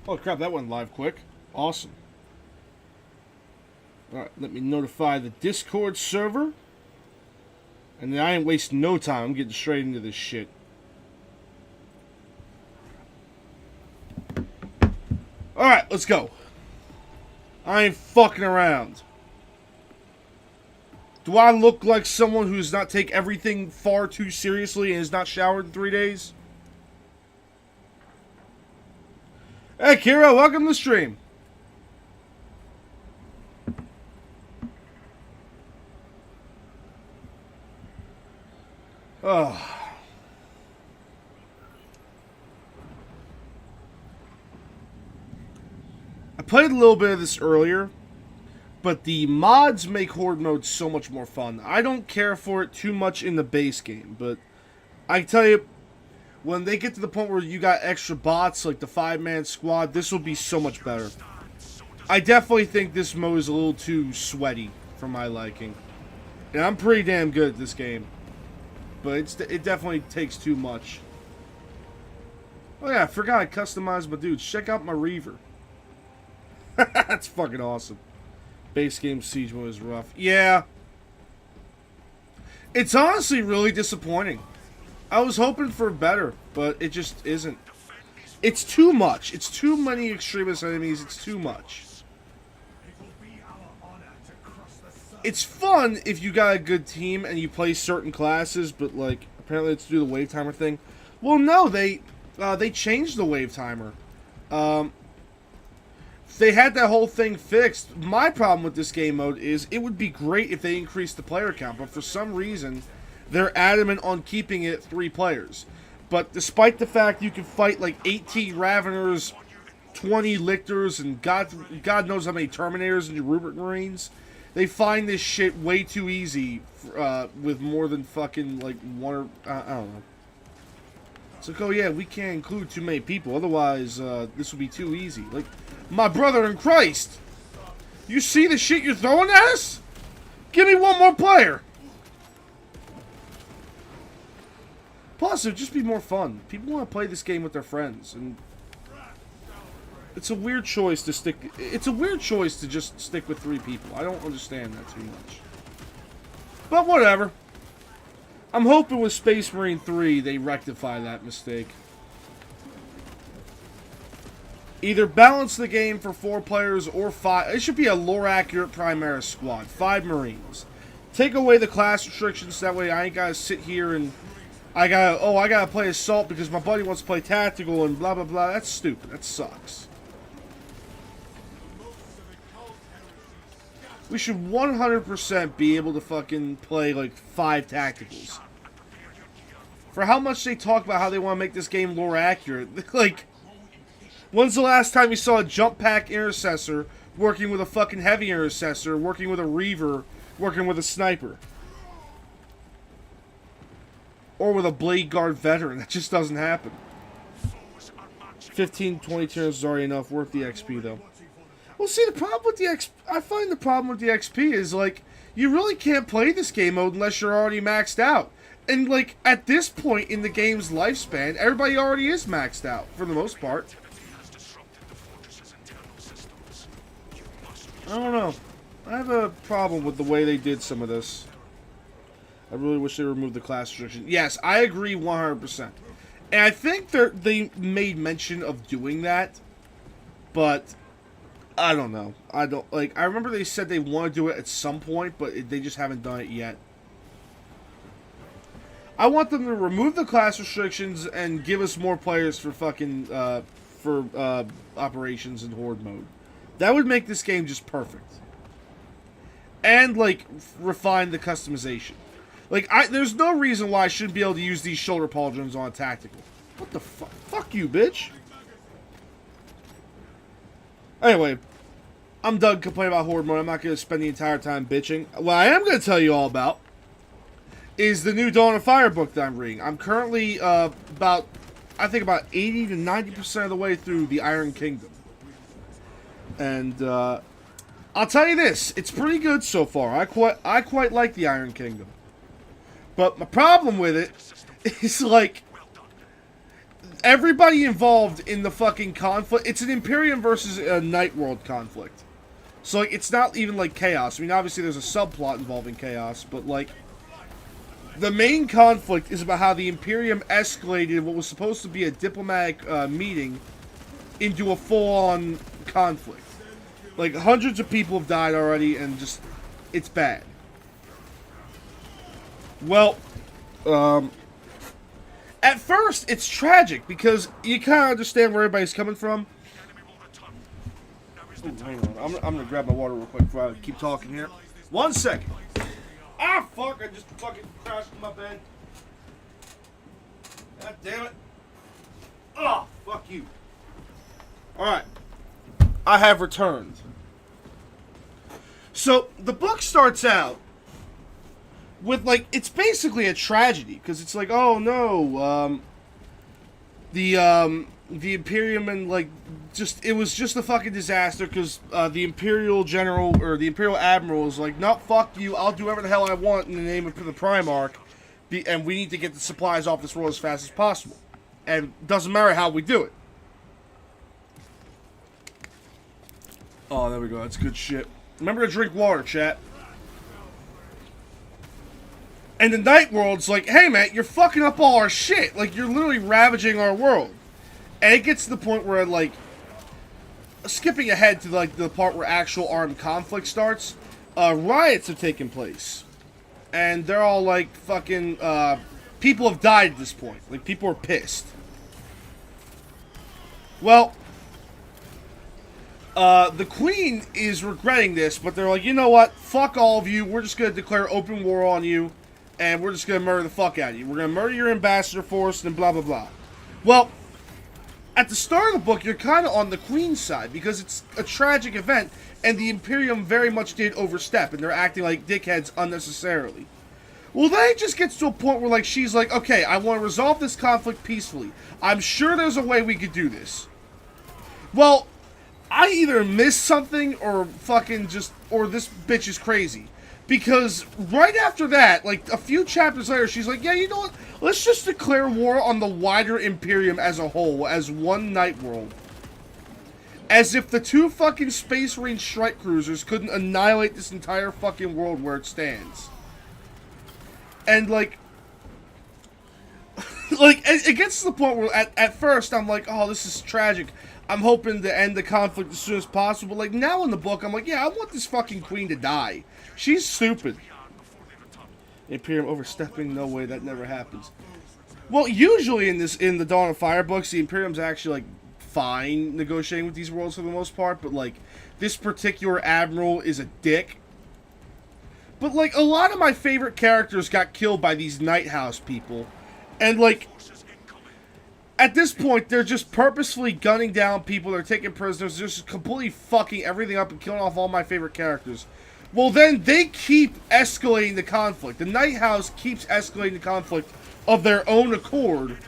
Oh crap, that went live quick. Awesome. Alright, let me notify the Discord server. And then I ain't wasting no time. I'm getting straight into this shit. Alright, let's go. I ain't fucking around. Do I look like someone who's not take everything far too seriously and has not showered in 3 days? Hey, Kira, welcome to the stream. Oh. I played a little bit of this earlier, but the mods make Horde mode so much more fun. I don't care for it too much in the base game, but I can tell you, when they get to the point where you got extra bots, like the 5-man squad, this will be so much better. I definitely think this mode is a little too sweaty for my liking. And I'm pretty damn good at this game. But it definitely takes too much. Oh yeah, I forgot I customized my dudes. Check out my Reaver. That's fucking awesome. Base game siege mode is rough. Yeah. It's honestly really disappointing. I was hoping for better, but it just isn't. It's too much. It's too many extremist enemies. It's too much. It's fun if you got a good team and you play certain classes, but like apparently it's to do the wave timer thing. Well, no, they changed the wave timer. They had that whole thing fixed. My problem with this game mode is it would be great if they increased the player count, but for some reason they're adamant on keeping it 3 players. But despite the fact you can fight like 18 Raveners, 20 Lictors, and God knows how many Terminators and Rubric Marines, they find this shit way too easy with more than fucking like one or I don't know. It's like, oh yeah, we can't include too many people, otherwise this would be too easy. Like, my brother in Christ, you see the shit you're throwing at us? Give me one more player. Plus, it'd just be more fun. People want to play this game with their friends, and it's a weird choice to stick. It's a weird choice to just stick with 3 people. I don't understand that too much. But whatever. I'm hoping with Space Marine 3 they rectify that mistake. Either balance the game for 4 players or 5. It should be a lore-accurate Primaris squad. 5 Marines. Take away the class restrictions. That way I ain't gotta sit here and I gotta play Assault because my buddy wants to play Tactical and blah blah blah. That's stupid. That sucks. We should 100% be able to fucking play like 5 Tacticals. For how much they talk about how they want to make this game lore accurate. Like, when's the last time you saw a Jump Pack Intercessor working with a fucking Heavy Intercessor, working with a Reaver, working with a Sniper? Or with a Blade Guard Veteran? That just doesn't happen. 15, 20 turns is already enough. Worth the XP, though. Well, see, the problem with the XP... I find the problem with the XP is, like, you really can't play this game mode unless you're already maxed out. And, like, at this point in the game's lifespan, everybody already is maxed out, for the most part. I don't know. I have a problem with the way they did some of this. I really wish they removed the class restriction. Yes, I agree 100%. And I think they made mention of doing that, but I don't know. I remember they said they want to do it at some point, but they just haven't done it yet. I want them to remove the class restrictions and give us more players for fucking operations in Horde mode. That would make this game just perfect. And like refine the customization. Like, there's no reason why I shouldn't be able to use these shoulder pauldrons on a Tactical. What the fuck? Fuck you, bitch. Anyway, I'm done complaining about Horde mode. I'm not going to spend the entire time bitching. What I am going to tell you all about is the new Dawn of Fire book that I'm reading. I'm currently about 80 to 90% of the way through the Iron Kingdom. And I'll tell you this, it's pretty good so far. I quite like the Iron Kingdom. But my problem with it is, like, everybody involved in the fucking conflict, it's an Imperium versus a Night World conflict. So, like, it's not even, like, chaos. I mean, obviously there's a subplot involving chaos, but, like, the main conflict is about how the Imperium escalated what was supposed to be a diplomatic meeting into a full-on conflict. Like, hundreds of people have died already, and just, it's bad. Well, at first, it's tragic, because you kind of understand where everybody's coming from. Ooh, hang on. I'm gonna grab my water real quick before I keep talking here. 1 second. Ah, fuck, I just fucking crashed in my bed. God damn it. Oh, fuck you. Alright. I have returned. So, the book starts out with, like, it's basically a tragedy, because it's like, oh no, the Imperium and, like, it was just a fucking disaster, because the Imperial General, or the Imperial Admiral is like, no, fuck you, I'll do whatever the hell I want in the name of the Primarch, and we need to get the supplies off this world as fast as possible. And it doesn't matter how we do it. Oh, there we go, that's good shit. Remember to drink water, chat. And the Night World's like, hey man, you're fucking up all our shit. Like, you're literally ravaging our world. And it gets to the point where, like, skipping ahead to, like, the part where actual armed conflict starts, riots have taken place. And they're all, like, fucking, people have died at this point. Like, people are pissed. Well, the Queen is regretting this, but they're like, you know what? Fuck all of you. We're just going to declare open war on you, and we're just going to murder the fuck out of you. We're going to murder your ambassador force, and blah, blah, blah. Well, at the start of the book, you're kind of on the Queen's side, because it's a tragic event, and the Imperium very much did overstep, and they're acting like dickheads unnecessarily. Well, then it just gets to a point where, like, she's like, okay, I want to resolve this conflict peacefully. I'm sure there's a way we could do this. Well, I either missed something, or fucking just, or this bitch is crazy. Because right after that, like, a few chapters later, she's like, yeah, you know what? Let's just declare war on the wider Imperium as a whole, as one Night World. As if the two fucking Space Marine strike cruisers couldn't annihilate this entire fucking world where it stands. And, like, it gets to the point where at first I'm like, oh, this is tragic. I'm hoping to end the conflict as soon as possible. Like, now in the book, I'm like, yeah, I want this fucking Queen to die. She's stupid. Imperium overstepping? No way, that never happens. Well, usually in the Dawn of Fire books, the Imperium's actually, like, fine negotiating with these worlds for the most part, but, like, this particular admiral is a dick. But, like, a lot of my favorite characters got killed by these Night House people. And, like, at this point, they're just purposefully gunning down people. They're taking prisoners. They're just completely fucking everything up and killing off all my favorite characters. Well, then they keep escalating the conflict. The Night House keeps escalating the conflict of their own accord.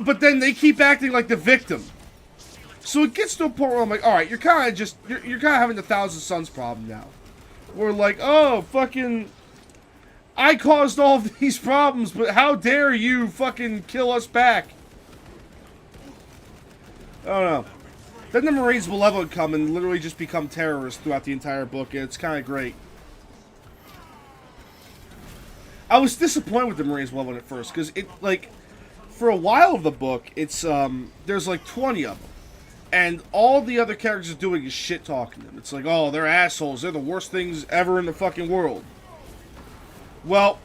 But then they keep acting like the victim. So it gets to a point where I'm like, alright, you're kind of having the Thousand Suns problem now. We're like, oh, fucking, I caused all of these problems, but how dare you fucking kill us back? I don't know. Then the Marines Malevolent come and literally just become terrorists throughout the entire book, and it's kind of great. I was disappointed with the Marines Malevolent at first, because it, like, for a while of the book, it's, there's like 20 of them. And all the other characters are doing is shit-talking them. It's like, oh, they're assholes. They're the worst things ever in the fucking world. Well,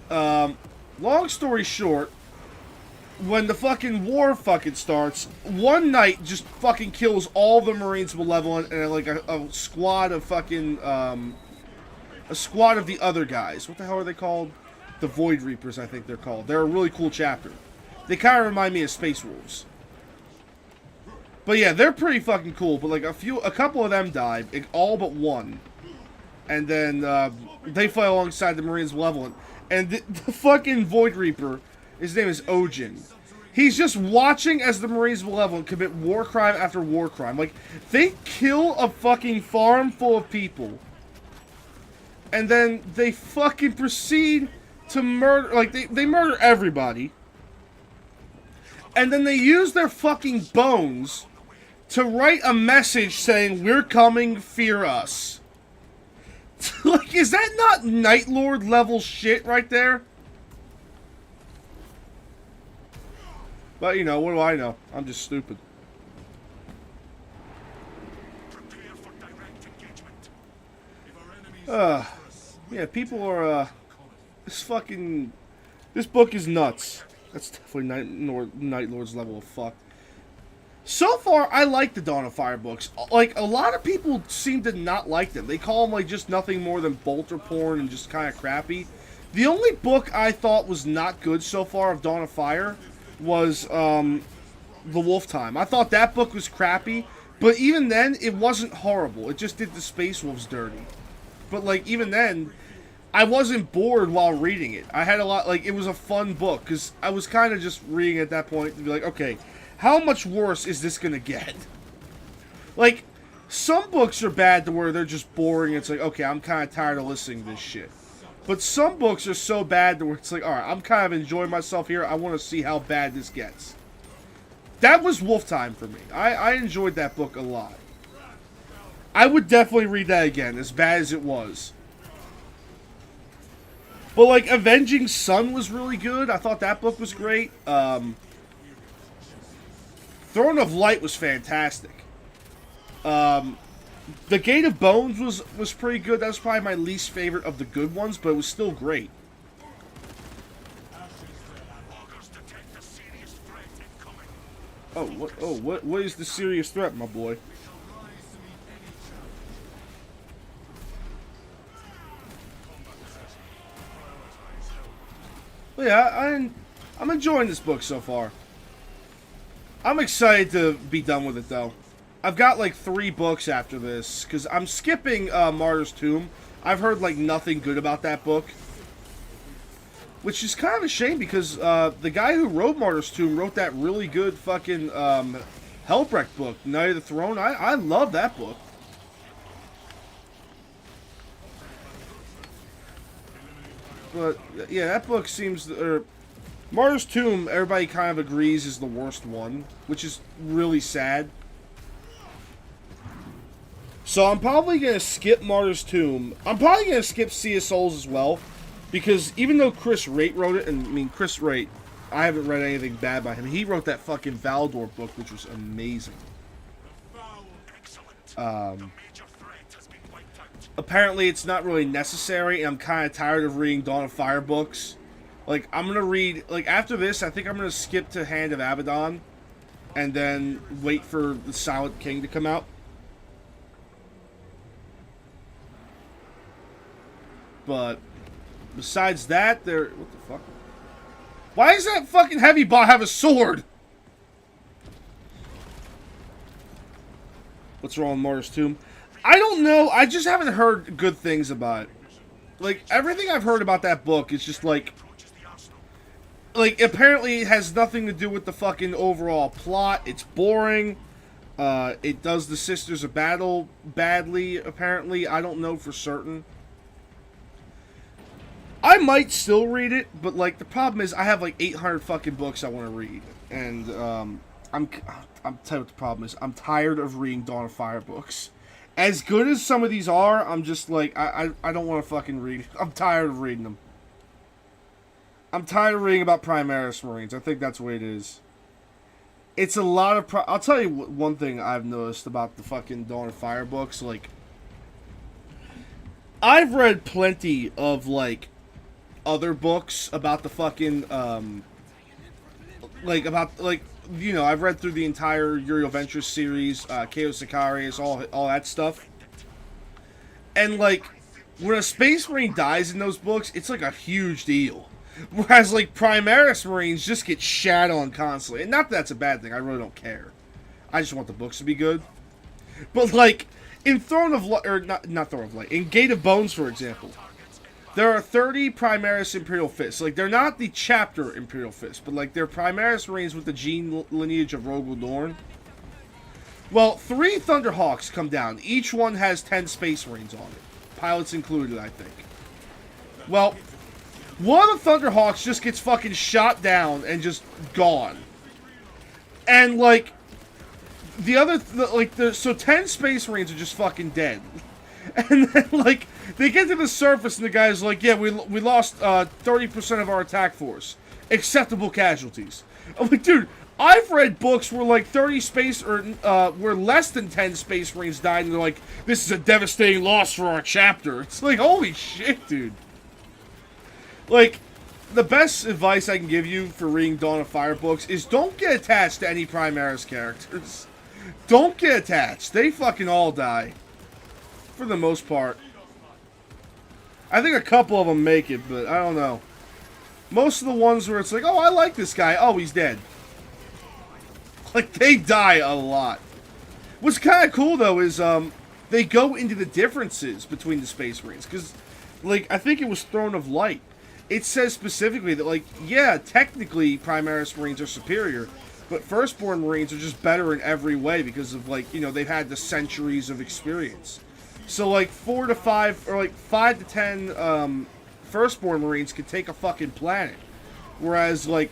long story short, when the fucking war fucking starts, one knight just fucking kills all the Marines Malevolent and like a squad of fucking, a squad of the other guys. What the hell are they called? The Void Reapers, I think they're called. They're a really cool chapter. They kind of remind me of Space Wolves. But yeah, they're pretty fucking cool. But like a couple of them died, all but one. And then they fight alongside the Marines Malevolent. And the fucking Void Reaper, his name is Ojin. He's just watching as the Marines Malevolent commit war crime after war crime. Like, they kill a fucking farm full of people. And then they fucking proceed to murder, like, they murder everybody. And then they use their fucking bones to write a message saying, "We're coming, fear us." Like, is that not Night Lord level shit right there? But, you know, what do I know? I'm just stupid. Yeah, people are, this book is nuts. That's definitely Night Lord's level of fuck. So far, I like the Dawn of Fire books. Like, a lot of people seem to not like them. They call them, like, just nothing more than bolter porn and just kind of crappy. The only book I thought was not good so far of Dawn of Fire was, The Wolf Time. I thought that book was crappy, but even then, it wasn't horrible. It just did the Space Wolves dirty. But, like, even then, I wasn't bored while reading it. I had a lot, like, it was a fun book, because I was kind of just reading at that point to be like, okay, how much worse is this going to get? Like, some books are bad to where they're just boring. It's like, okay, I'm kind of tired of listening to this shit. But some books are so bad to where it's like, alright, I'm kind of enjoying myself here. I want to see how bad this gets. That was Wolf Time for me. I enjoyed that book a lot. I would definitely read that again, as bad as it was. But, like, Avenging Sun was really good. I thought that book was great. Throne of Light was fantastic. The Gate of Bones was pretty good. That was probably my least favorite of the good ones, but it was still great. What is the serious threat, my boy? But yeah, I'm enjoying this book so far. I'm excited to be done with it, though. I've got, like, 3 books after this, because I'm skipping Martyr's Tomb. I've heard, like, nothing good about that book. Which is kind of a shame, because the guy who wrote Martyr's Tomb wrote that really good fucking Helbrecht book, Night of the Throne. I love that book. But, yeah, that book seems... Martyr's Tomb, everybody kind of agrees, is the worst one, which is really sad. So I'm probably going to skip Martyr's Tomb. I'm probably going to skip Sea of Souls as well, because even though Chris Wright wrote it, and I mean, Chris Wright, I haven't read anything bad by him. He wrote that fucking Valdor book, which was amazing. Apparently it's not really necessary, and I'm kind of tired of reading Dawn of Fire books. Like, I'm going to read, like, after this, I think I'm going to skip to Hand of Abaddon, and then wait for the Silent King to come out. But, besides that, what the fuck? Why does that fucking heavy bot have a sword? What's wrong with Martyr's Tomb? I don't know, I just haven't heard good things about it. Like, everything I've heard about that book is just like, apparently it has nothing to do with the fucking overall plot. It's boring. It does the Sisters of Battle badly, apparently. I don't know for certain. I might still read it, but, like, the problem is I have, like, 800 fucking books I want to read. And, I'm telling you what the problem is. I'm tired of reading Dawn of Fire books. As good as some of these are, I'm just, like, I don't want to fucking read. I'm tired of reading them. I'm tired of reading about Primaris Marines. I think that's the way it is. It's a lot of... I'll tell you one thing I've noticed about the fucking Dawn of Fire books. Like, I've read plenty of, like, other books about the fucking, you know, I've read through the entire Uriel Ventures series, Chaos Sicarius, all that stuff. And, like, when a Space Marine dies in those books, it's, like, a huge deal. Whereas, like, Primaris Marines just get shat on constantly. And not that that's a bad thing, I really don't care. I just want the books to be good. But, like, in Throne of Light, or not Throne of Light, in Gate of Bones, for example, there are 30 Primaris Imperial Fists. Like, they're not the chapter Imperial Fists, but, like, they're Primaris Marines with the gene lineage of Rogel Dorn. Well, 3 Thunderhawks come down. Each one has 10 Space Marines on it. Pilots included, I think. Well, one of the Thunderhawks just gets fucking shot down and just gone. And, like, so 10 Space Marines are just fucking dead. And then, like, they get to the surface and the guy's like, yeah, we lost 30% of our attack force. Acceptable casualties. I'm like, dude, I've read books where, like, 30 space, or, where less than 10 Space Marines died, and they're like, this is a devastating loss for our chapter. It's like, holy shit, dude. Like, the best advice I can give you for reading Dawn of Fire books is don't get attached to any Primaris characters. Don't get attached. They fucking all die. For the most part. I think a couple of them make it, but I don't know. Most of the ones where it's like, oh, I like this guy. Oh, he's dead. Like, they die a lot. What's kind of cool, though, is they go into the differences between the Space Marines. Because, like, I think it was Throne of Light. It says specifically that, like, yeah, technically Primaris Marines are superior, but Firstborn Marines are just better in every way because of, like, you know, they've had the centuries of experience. So, like, 4 to 5, or, like, 5 to 10 Firstborn Marines could take a fucking planet. Whereas, like,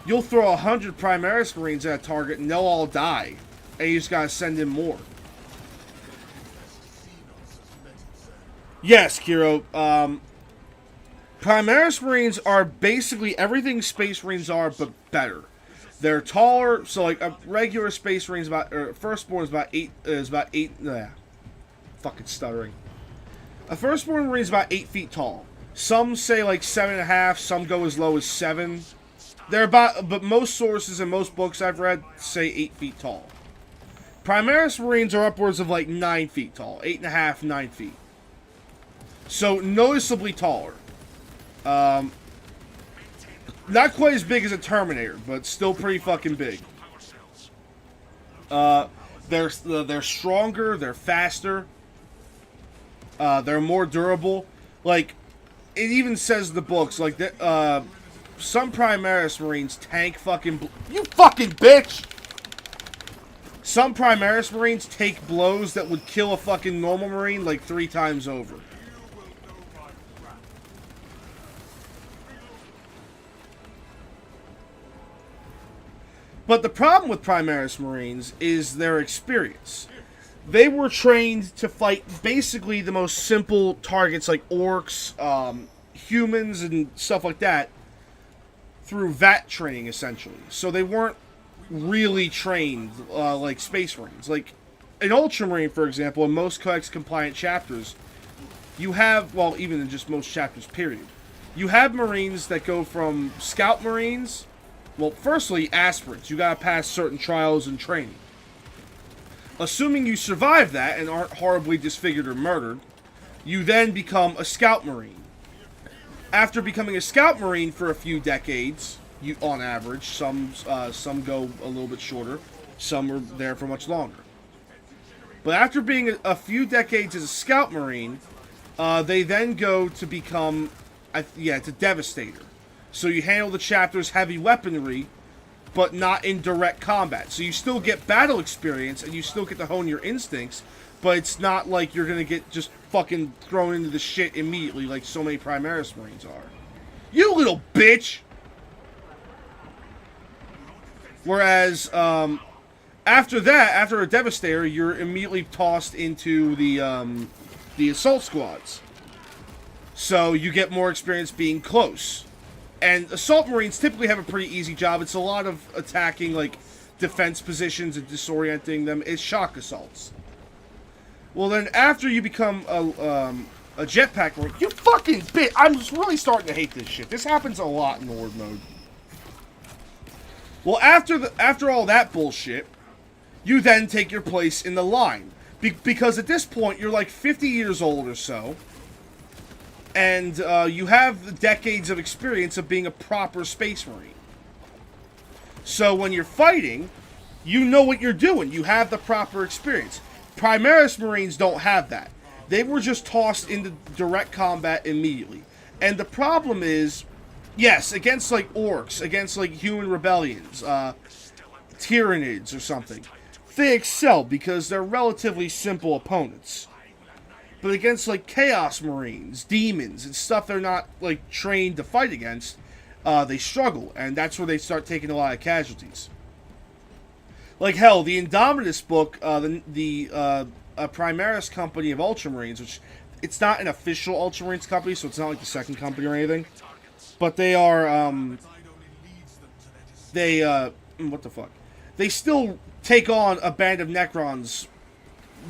you'll throw 100 Primaris Marines at a target and they'll all die. And you just gotta send in more. Yes, Kiro. Primaris Marines are basically everything Space Marines are, but better. They're taller, so like a regular Space Marine Firstborn is about 8, fucking stuttering. A Firstborn Marine is about 8 feet tall. Some say like 7.5, some go as low as 7. They're about, but most sources and most books I've read say 8 feet tall. Primaris Marines are upwards of like 9 feet tall, 8.5, 9 feet. So noticeably taller. Not quite as big as a Terminator, but still pretty fucking big. They're stronger, they're faster, they're more durable. Like, it even says in the books, like, some Primaris Marines tank fucking... You fucking bitch! Some Primaris Marines take blows that would kill a fucking normal Marine like 3 times over. But the problem with Primaris Marines is their experience. They were trained to fight basically the most simple targets like orcs, humans, and stuff like that through VAT training, essentially. So they weren't really trained like Space Marines. Like an Ultramarine, for example, in most Codex-compliant chapters, you have, well, even in just most chapters, period, you have Marines that go from Scout Marines. Well, firstly, aspirants. You gotta pass certain trials and training. Assuming you survive that and aren't horribly disfigured or murdered, you then become a Scout Marine. After becoming a Scout Marine for a few decades, on average, some go a little bit shorter, some are there for much longer. But after being a few decades as a Scout Marine, they then go to become, it's a Devastator. So you handle the chapter's heavy weaponry, but not in direct combat. So you still get battle experience, and you still get to hone your instincts, but it's not like you're going to get just fucking thrown into the shit immediately like so many Primaris Marines are. You little bitch! Whereas, after that, after a Devastator, you're immediately tossed into the Assault Squads. So you get more experience being close. And Assault Marines typically have a pretty easy job. It's a lot of attacking, like, defense positions and disorienting them. It's shock assaults. Well, then, after you become a jetpack Marine... You fucking bitch! I'm just really starting to hate this shit. This happens a lot in Horde mode. Well, after all that bullshit, you then take your place in the line. Because at this point, you're like 50 years old or so. And you have the decades of experience of being a proper Space Marine. So when you're fighting, you know what you're doing. You have the proper experience. Primaris Marines don't have that. They were just tossed into direct combat immediately. And the problem is, yes, against like orcs, against like human rebellions, Tyranids or something, they excel because they're relatively simple opponents. But against, like, Chaos Marines, demons, and stuff they're not, like, trained to fight against, they struggle. And that's where they start taking a lot of casualties. Like, hell, the Indominus book, the Primaris company of Ultramarines, which it's not an official Ultramarines company, so it's not like the second company or anything. But they are, what the fuck? They still take on a band of Necrons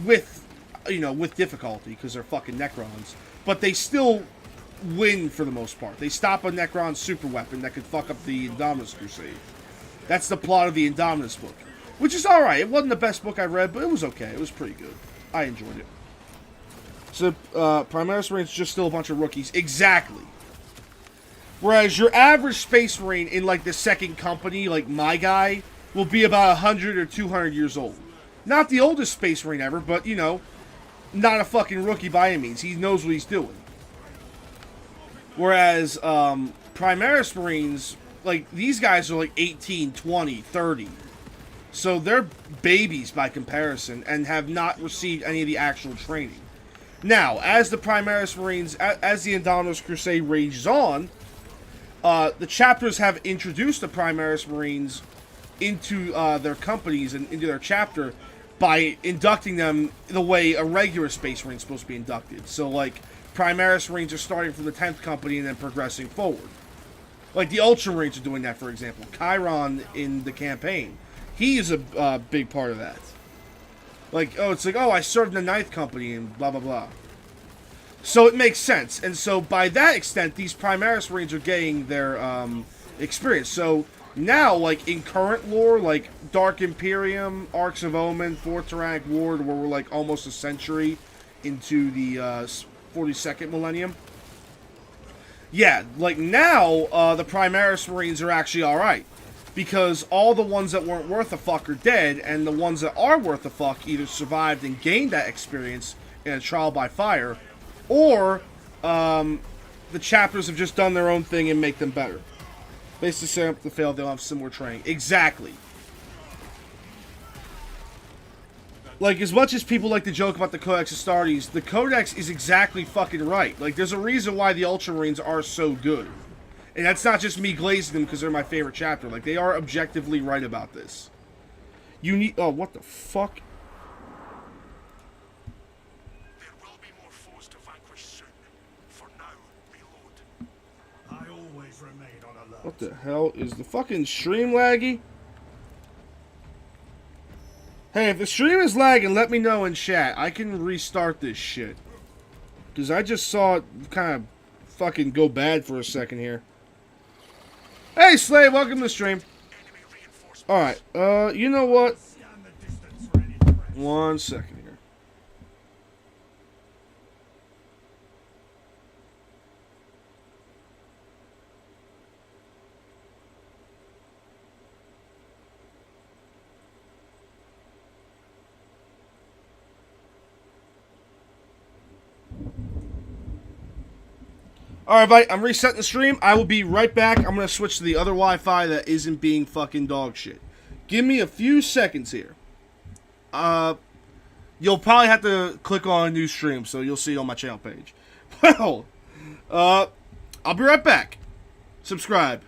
with, with difficulty, because they're fucking Necrons. But they still win for the most part. They stop a Necron super weapon that could fuck up the Indominus Crusade. That's the plot of the Indominus book. Which is alright. It wasn't the best book I read, but it was okay. It was pretty good. I enjoyed it. So, Primaris Marines just still a bunch of rookies. Exactly. Whereas your average Space Marine in, like, the second company, like my guy, will be about 100 or 200 years old. Not the oldest Space Marine ever, but, not a fucking rookie by any means. He knows what he's doing. Whereas, Primaris Marines, like, these guys are like 18, 20, 30. So they're babies by comparison and have not received any of the actual training. Now, as the Primaris Marines, as the Indominus Crusade rages on, the chapters have introduced the Primaris Marines into their companies and into their chapter by inducting them the way a regular Space Marine is supposed to be inducted. So, like, Primaris Marines are starting from the 10th company and then progressing forward. Like, the Ultramarines are doing that, for example. Chiron in the campaign. He is a big part of that. Like, I served in the 9th company and blah, blah, blah. So it makes sense. And so by that extent, these Primaris Marines are getting their experience. So now, like, in current lore, like Dark Imperium, Arcs of Omen, 4th Tyrannic Ward, where we're like almost a century into the 42nd millennium. Yeah, like now, the Primaris Marines are actually alright. Because all the ones that weren't worth a fuck are dead, and the ones that are worth a fuck either survived and gained that experience in a trial by fire, or the chapters have just done their own thing and make them better. Basically, set up to fail, they'll have similar training. Exactly. Like, as much as people like to joke about the Codex Astartes, the Codex is exactly fucking right. Like, there's a reason why the Ultramarines are so good. And that's not just me glazing them because they're my favorite chapter. Like, they are objectively right about this. You need... Oh, what the fuck? There will be more foes to vanquish soon. For now, reload. I always remain on alert. What the hell? Is the fucking stream laggy? Hey, if the stream is lagging, let me know in chat. I can restart this shit. Because I just saw it kind of fucking go bad for a second here. Hey, Slave, welcome to the stream. Alright, you know what? 1 second here. Alright, buddy, I'm resetting the stream. I will be right back. I'm going to switch to the other Wi-Fi that isn't being fucking dog shit. Give me a few seconds here. You'll probably have to click on a new stream, so you'll see it on my channel page. Well, I'll be right back. Subscribe.